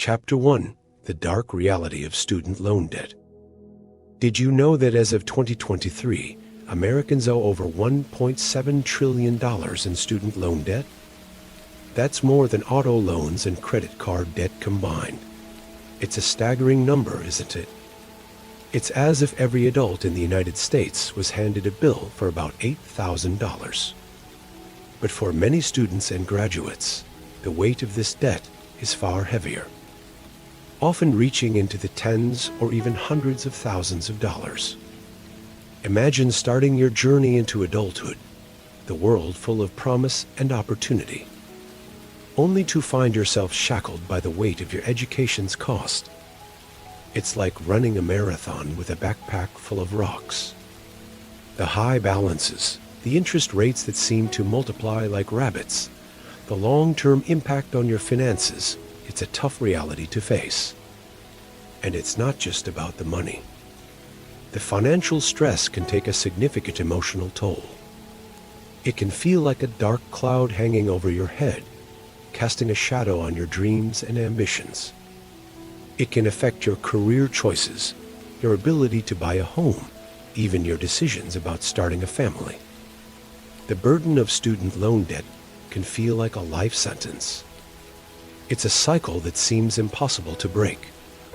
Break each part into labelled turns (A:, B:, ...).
A: Chapter 1: The Dark Reality of Student Loan Debt. Did you know that as of 2023, Americans owe over $1.7 trillion in student loan debt? That's more than auto loans and credit card debt combined. It's a staggering number, isn't it? It's as if every adult in the United States was handed a bill for about $8,000. But for many students and graduates, the weight of this debt is far heavier, often reaching into the tens or even hundreds of thousands of dollars. Imagine starting your journey into adulthood, the world full of promise and opportunity, only to find yourself shackled by the weight of your education's cost. It's like running a marathon with a backpack full of rocks. The high balances, the interest rates that seem to multiply like rabbits, the long-term impact on your finances, it's a tough reality to face. And it's not just about the money. The financial stress can take a significant emotional toll. It can feel like a dark cloud hanging over your head, casting a shadow on your dreams and ambitions. It can affect your career choices, your ability to buy a home, even your decisions about starting a family. The burden of student loan debt can feel like a life sentence. It's a cycle that seems impossible to break,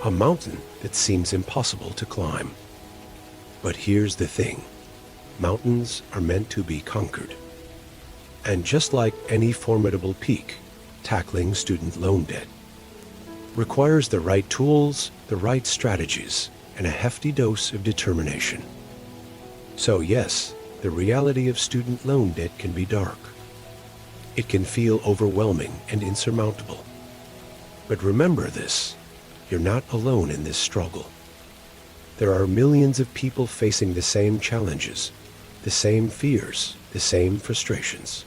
A: a mountain that seems impossible to climb. But here's the thing: mountains are meant to be conquered. And just like any formidable peak, tackling student loan debt requires the right tools, the right strategies, and a hefty dose of determination. So yes, the reality of student loan debt can be dark. It can feel overwhelming and insurmountable. But remember this: you're not alone in this struggle. There are millions of people facing the same challenges, the same fears, the same frustrations.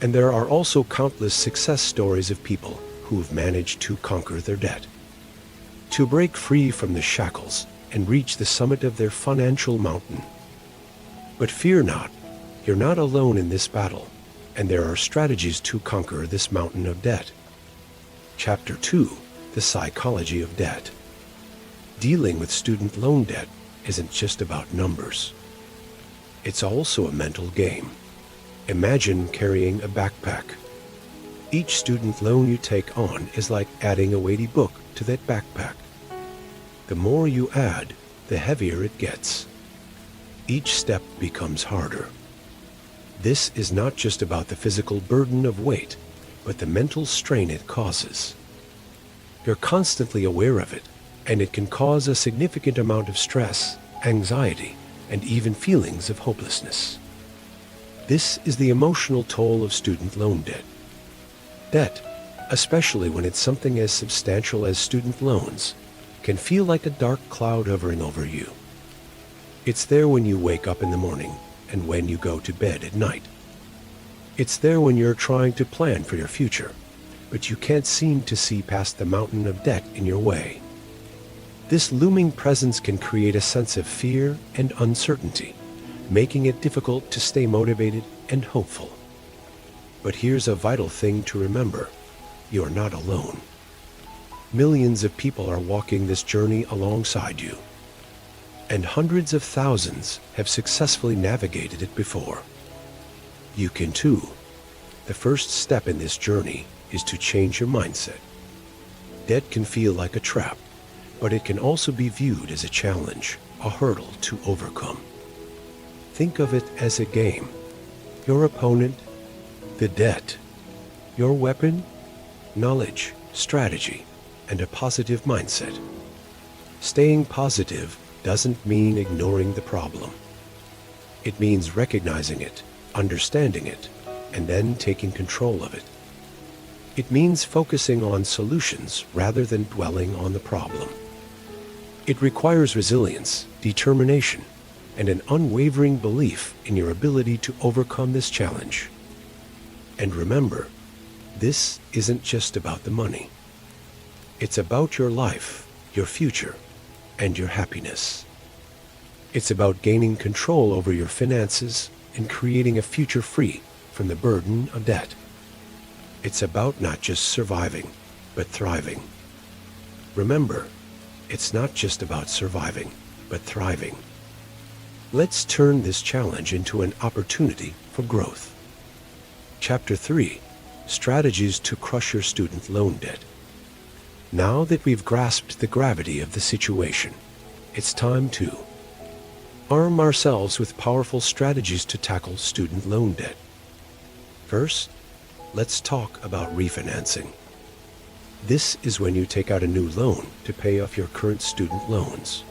A: And there are also countless success stories of people who've managed to conquer their debt, to break free from the shackles and reach the summit of their financial mountain. But fear not, you're not alone in this battle, and there are strategies to conquer this mountain of debt. Chapter 2: The Psychology of Debt. Dealing with student loan debt isn't just about numbers. It's also a mental game. Imagine carrying a backpack. Each student loan you take on is like adding a weighty book to that backpack. The more you add, the heavier it gets. Each step becomes harder. This is not just about the physical burden of weight, but the mental strain it causes. You're constantly aware of it, and it can cause a significant amount of stress, anxiety, and even feelings of hopelessness. This is the emotional toll of student loan debt. Debt, especially when it's something as substantial as student loans, can feel like a dark cloud hovering over you. It's there when you wake up in the morning and when you go to bed at night. It's there when you're trying to plan for your future, but you can't seem to see past the mountain of debt in your way. This looming presence can create a sense of fear and uncertainty, making it difficult to stay motivated and hopeful. But here's a vital thing to remember: you're not alone. Millions of people are walking this journey alongside you, and hundreds of thousands have successfully navigated it before. You can too. The first step in this journey is to change your mindset. Debt can feel like a trap, but it can also be viewed as a challenge, a hurdle to overcome. Think of it as a game. Your opponent, the debt. Your weapon, knowledge, strategy, and a positive mindset. Staying positive doesn't mean ignoring the problem. It means recognizing it, understanding it, and then taking control of it. It means focusing on solutions rather than dwelling on the problem. It requires resilience, determination, and an unwavering belief in your ability to overcome this challenge. And remember, this isn't just about the money. It's about your life, your future, and your happiness. It's about gaining control over your finances and creating a future free from the burden of debt. It's about not just surviving, but thriving, Remember, it's not just about surviving, but thriving. Let's turn this challenge into an opportunity for growth. Chapter 3: Strategies to Crush Your Student Loan Debt. Now that we've grasped the gravity of the situation, it's time to arm ourselves with powerful strategies to tackle student loan debt. First, let's talk about refinancing. This is when you take out a new loan to pay off your current student loans.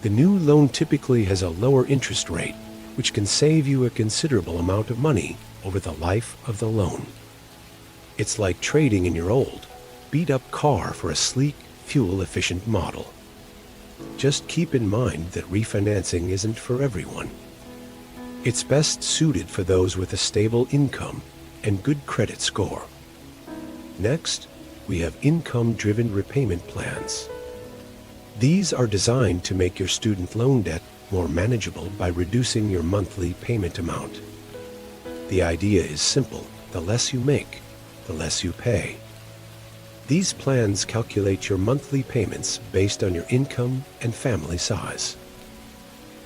A: The new loan typically has a lower interest rate, which can save you a considerable amount of money over the life of the loan. It's like trading in your old, beat-up car for a sleek, fuel-efficient model. Just keep in mind that refinancing isn't for everyone. It's best suited for those with a stable income and good credit score. Next, we have income-driven repayment plans. These are designed to make your student loan debt more manageable by reducing your monthly payment amount. The idea is simple: the less you make, the less you pay. These plans calculate your monthly payments based on your income and family size.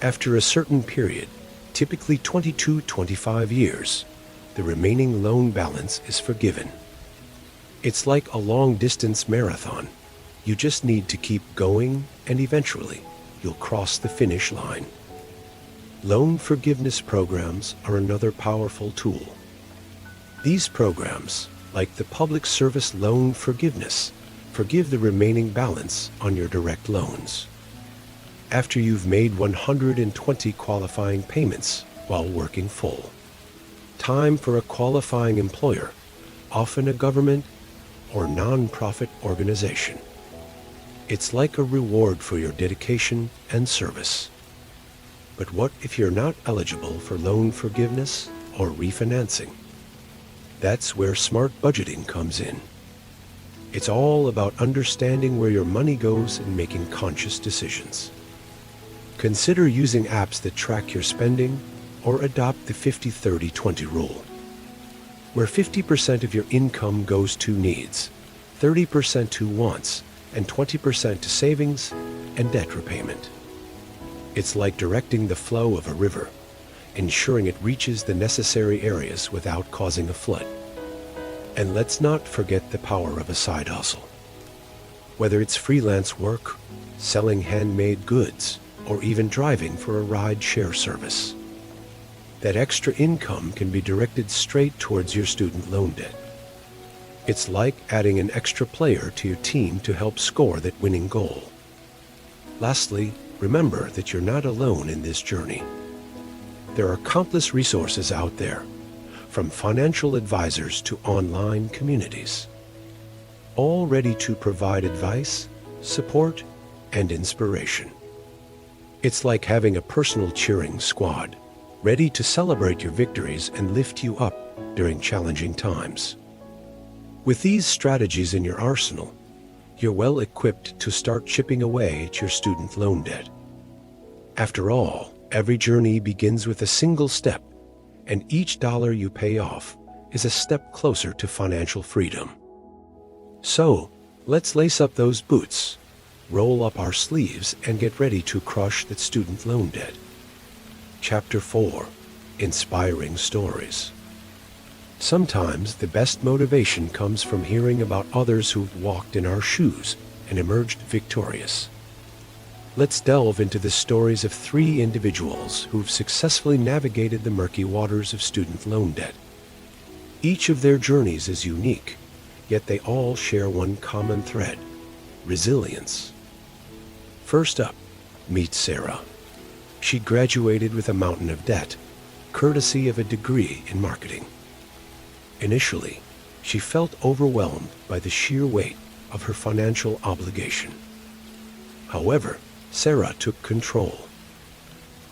A: After a certain period, typically 25 years, the remaining loan balance is forgiven. It's like a long-distance marathon. You just need to keep going, and eventually, you'll cross the finish line. Loan forgiveness programs are another powerful tool. These programs, like the Public Service Loan Forgiveness, forgive the remaining balance on your direct loans. After you've made 120 qualifying payments while working full. Time for a qualifying employer, often a government or non-profit organization. It's like a reward for your dedication and service. But what if you're not eligible for loan forgiveness or refinancing? That's where smart budgeting comes in. It's all about understanding where your money goes and making conscious decisions. Consider using apps that track your spending or adopt the 50-30-20 rule, where 50% of your income goes to needs, 30% to wants, and 20% to savings and debt repayment. It's like directing the flow of a river, ensuring it reaches the necessary areas without causing a flood. And let's not forget the power of a side hustle. Whether it's freelance work, selling handmade goods, or even driving for a ride-share service, that extra income can be directed straight towards your student loan debt. It's like adding an extra player to your team to help score that winning goal. Lastly, remember that you're not alone in this journey. There are countless resources out there, from financial advisors to online communities, all ready to provide advice, support, and inspiration. It's like having a personal cheering squad, ready to celebrate your victories and lift you up during challenging times. With these strategies in your arsenal, you're well equipped to start chipping away at your student loan debt. After all, every journey begins with a single step, and each dollar you pay off is a step closer to financial freedom. So, let's lace up those boots, roll up our sleeves, and get ready to crush that student loan debt. Chapter 4: Inspiring Stories. Sometimes the best motivation comes from hearing about others who've walked in our shoes and emerged victorious. Let's delve into the stories of 3 individuals who've successfully navigated the murky waters of student loan debt. Each of their journeys is unique, yet they all share one common thread: resilience. First up, meet Sarah. She graduated with a mountain of debt, courtesy of a degree in marketing. Initially, she felt overwhelmed by the sheer weight of her financial obligation. However, Sarah took control.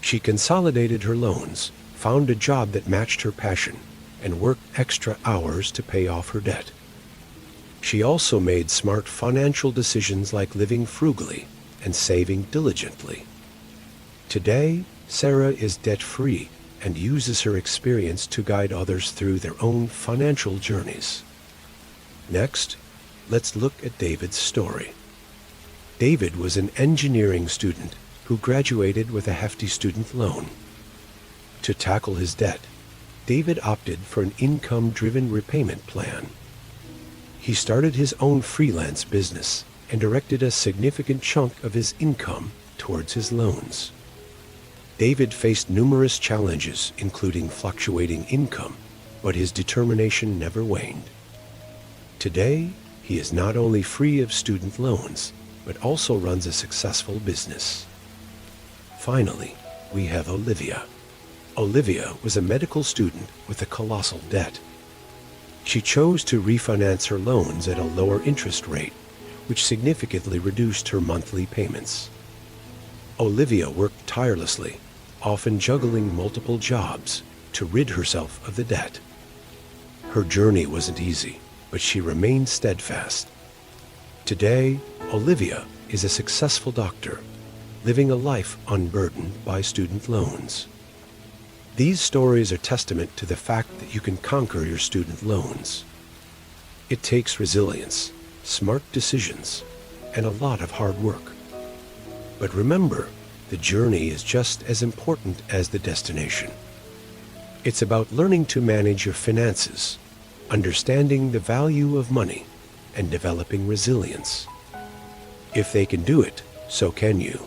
A: She consolidated her loans, found a job that matched her passion, and worked extra hours to pay off her debt. She also made smart financial decisions like living frugally and saving diligently. Today, Sarah is debt-free and uses her experience to guide others through their own financial journeys. Next, let's look at David's story. David was an engineering student who graduated with a hefty student loan. To tackle his debt, David opted for an income-driven repayment plan. He started his own freelance business and directed a significant chunk of his income towards his loans. David faced numerous challenges, including fluctuating income, but his determination never waned. Today, he is not only free of student loans, but also runs a successful business. Finally, we have Olivia. Olivia was a medical student with a colossal debt. She chose to refinance her loans at a lower interest rate, which significantly reduced her monthly payments. Olivia worked tirelessly, often juggling multiple jobs, to rid herself of the debt. Her journey wasn't easy, but she remained steadfast. Today, Olivia is a successful doctor, living a life unburdened by student loans. These stories are testament to the fact that you can conquer your student loans. It takes resilience, smart decisions, and a lot of hard work. But remember, the journey is just as important as the destination. It's about learning to manage your finances, understanding the value of money, and developing resilience. If they can do it, so can you.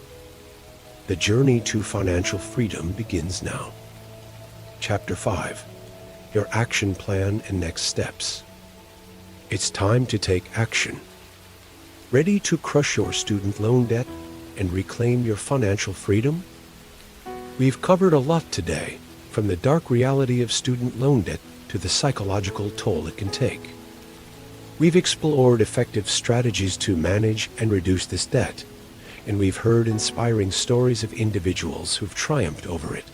A: The journey to financial freedom begins now. Chapter 5. Your action plan and next steps. It's time to take action. Ready to crush your student loan debt and reclaim your financial freedom? We've covered a lot today, from the dark reality of student loan debt to the psychological toll it can take. We've explored effective strategies to manage and reduce this debt, and we've heard inspiring stories of individuals who've triumphed over it.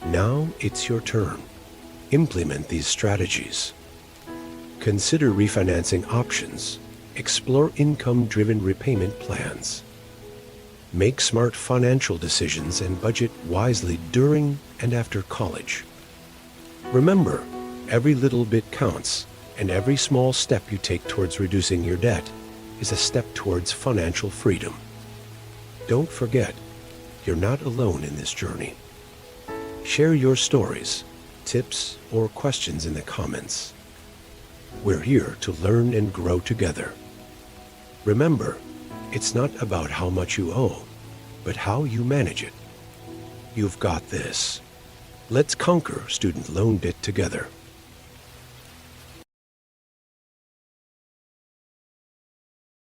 A: Now it's your turn. Implement these strategies. Consider refinancing options. Explore income-driven repayment plans. Make smart financial decisions and budget wisely during and after college. Remember, every little bit counts, and every small step you take towards reducing your debt is a step towards financial freedom. Don't forget, you're not alone in this journey. Share your stories, tips, or questions in the comments. We're here to learn and grow together. Remember, it's not about how much you owe, but how you manage it. You've got this. Let's conquer student loan debt together.